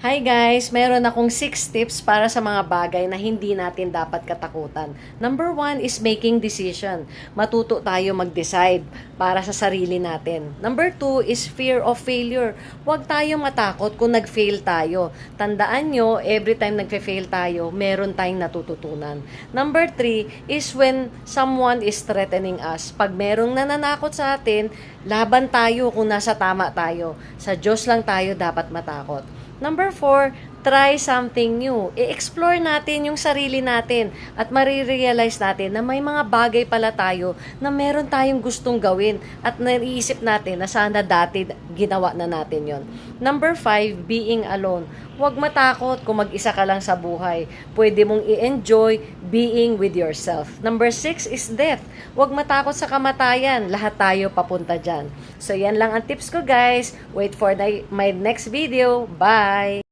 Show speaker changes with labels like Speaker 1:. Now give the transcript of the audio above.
Speaker 1: Hi guys! Meron akong 6 tips para sa mga bagay na hindi natin dapat katakutan. Number 1 is making decision. Matuto tayo mag-decide para sa sarili natin. Number 2 is fear of failure. Huwag tayong matakot kung nag-fail tayo. Tandaan nyo, every time nag-fail tayo, meron tayong natututunan. Number 3 is when someone is threatening us. Pag merong nananakot sa atin, laban tayo kung nasa tama tayo. Sa Diyos lang tayo dapat matakot. Number 4, try something new. I-explore natin yung sarili natin at marirealize natin na may mga bagay pala tayo na meron tayong gustong gawin at naiisip natin na sana dati ginawa na natin yon. Number 5, being alone. Huwag matakot kung mag-isa ka lang sa buhay. Pwede mong i-enjoy being with yourself. Number 6 is death. Huwag matakot sa kamatayan. Lahat tayo papunta dyan. So yan lang ang tips ko guys. Wait for my next video. Bye!